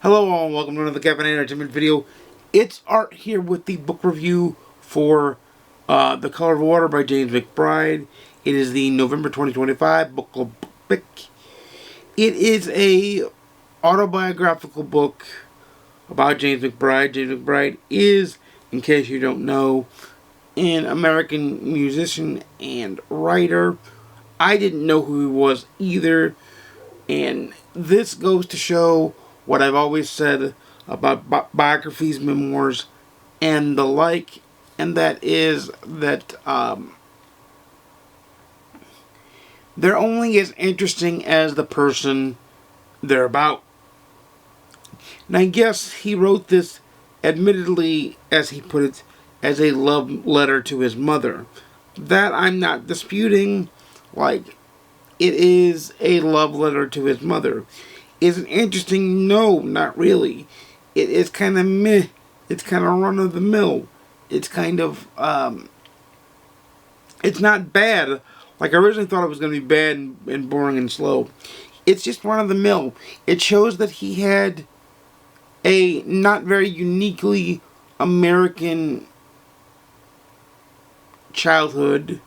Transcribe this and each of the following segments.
Hello all and welcome to another Caffeinated Entertainment video. It's Art here with the book review for The Color of Water by James Maxbride. It is the November 2025 book club pick. It is a autobiographical book about James Maxbride. James Maxbride is, in case you don't know, an American musician and writer. I didn't know who he was either, and this goes to show what I've always said about biographies, memoirs, and the like, and that is that they're only as interesting as the person they're about. And I guess he wrote this, admittedly, as he put it, as a love letter to his mother. That I'm not disputing. Like, it is a love letter to his mother. Is it interesting? No, not really. It is kind of meh. It's kind of run-of-the-mill. It's kind of, it's not bad. Like, I originally thought it was going to be bad and boring and slow. It's just run-of-the-mill. It shows that he had a not very uniquely American childhood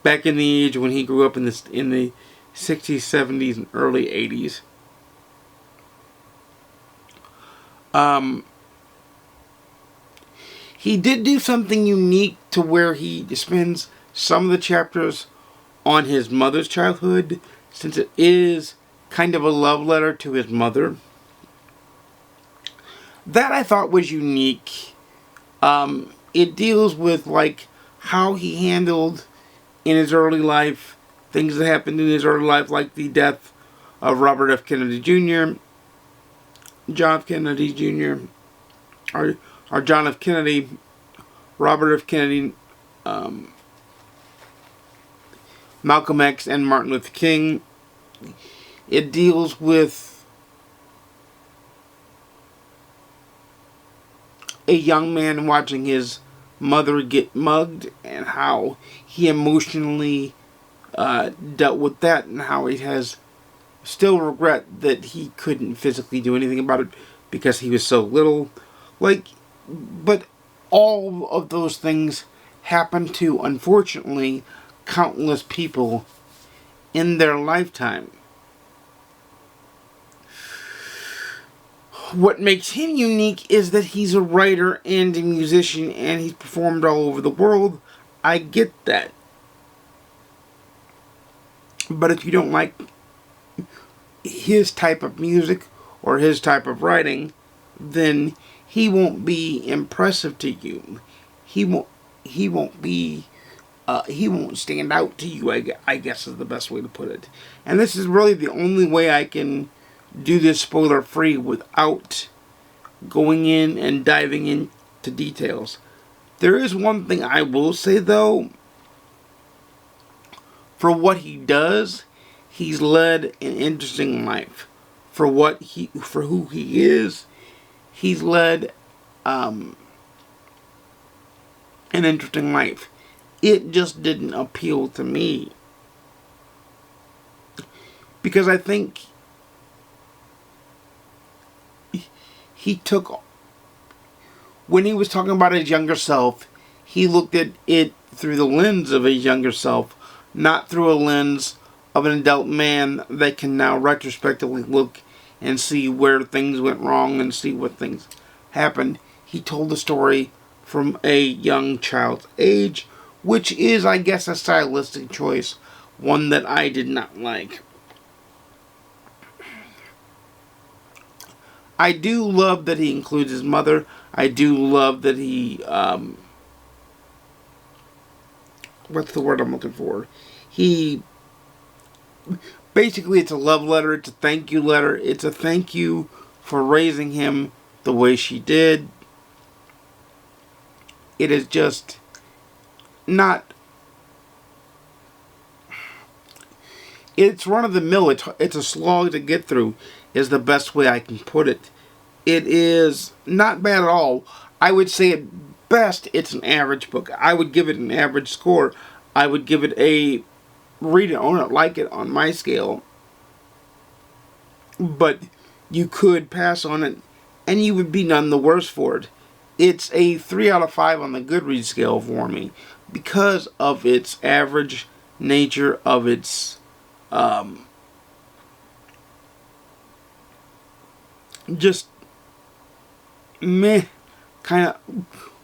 back in the age when he grew up in the 60s, 70s, and early 80s. He did do something unique to where he spends some of the chapters on his mother's childhood, since it is kind of a love letter to his mother. That I thought was unique. It deals with, like, how he handled in his early life things that happened in his early life, like the death of Robert F. Kennedy Jr., John F. Kennedy Jr., or John F. Kennedy, Robert F. Kennedy, Malcolm X, and Martin Luther King. It deals with a young man watching his mother get mugged and how he emotionally dealt with that, and how he has still regret that he couldn't physically do anything about it because he was so little. Like, but all of those things happen to, unfortunately, countless people in their lifetime. What makes him unique is that he's a writer and a musician, and he's performed all over the world. I get that. But if you don't like his type of music or his type of writing, then he won't be impressive to you. He won't stand out to you, I guess is the best way to put it. And this is really the only way I can do this spoiler free without going in and diving into details. There is one thing I will say though. For what he does, he's led an interesting life. For who he is, he's led an interesting life. It just didn't appeal to me, because I think he took, when he was talking about his younger self, he looked at it through the lens of his younger self, not through a lens of an adult man that can now retrospectively look and see where things went wrong and see what things happened. He told the story from a young child's age, which is, I guess, a stylistic choice, one that I did not like. I do love that he includes his mother. I do love that he, what's the word I'm looking for? Basically, it's a love letter, it's a thank you letter, it's a thank you for raising him the way she did. It is just not, it's run-of-the-mill, it's a slog to get through, is the best way I can put it. It is not bad at all. I would say at best, it's an average book. I would give it an average score. I would give it a read it, own it, like it on my scale. But you could pass on it and you would be none the worse for it. It's a 3 out of 5 on the GoodReads scale for me because of its average nature, of its just meh kind of.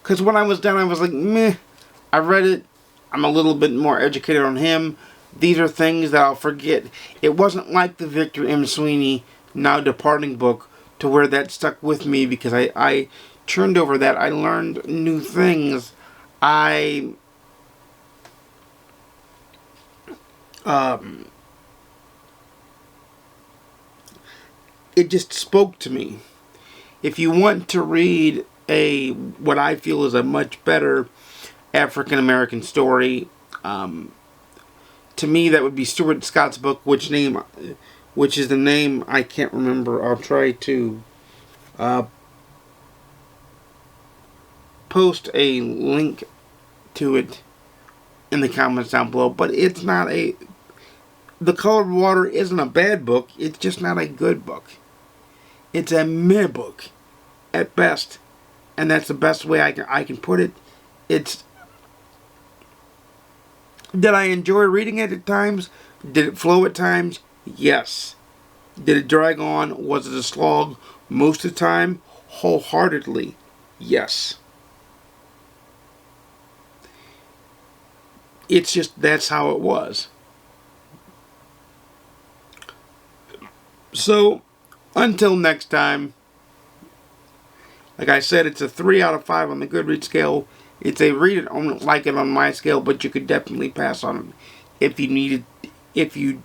Because when I was done, I was like, meh. I read it. I'm a little bit more educated on him. These are things that I'll forget. It wasn't like the Victor M. Sweeney now departing book to where that stuck with me because I turned over that. I learned new things. It just spoke to me. If you want to read what I feel is a much better African American story, to me that would be Stuart Scott's book, which is the name I can't remember. I'll try to post a link to it in the comments down below. But it's not The Color of Water isn't a bad book. It's just not a good book. It's a meh book at best, and that's the best way I can put it. Did I enjoy reading it at times? Did it flow at times? Yes. Did it drag on? Was it a slog most of the time? Wholeheartedly, yes. It's just that's how it was. So, until next time, like I said, it's a 3 out of 5 on the GoodReads scale. It's a read it on like it on my scale, but you could definitely pass on it if you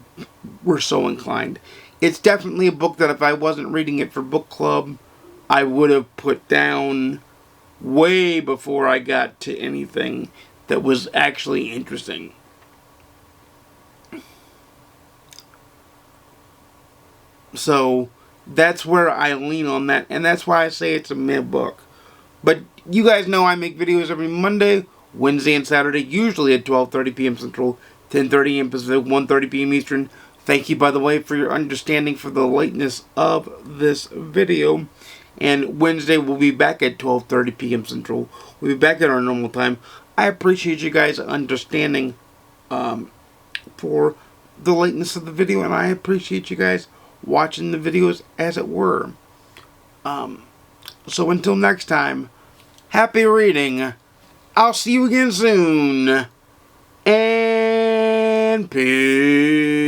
were so inclined. It's definitely a book that if I wasn't reading it for book club, I would have put down way before I got to anything that was actually interesting. So that's where I lean on that, and that's why I say it's a mid book. But you guys know I make videos every Monday, Wednesday, and Saturday, usually at 12:30 p.m. Central, 10:30 a.m. Pacific, 1:30 p.m. Eastern. Thank you, by the way, for your understanding for the lateness of this video. And Wednesday we'll be back at 12:30 p.m. Central. We'll be back at our normal time. I appreciate you guys understanding for the lateness of the video, and I appreciate you guys watching the videos as it were. So until next time, happy reading. I'll see you again soon. And peace.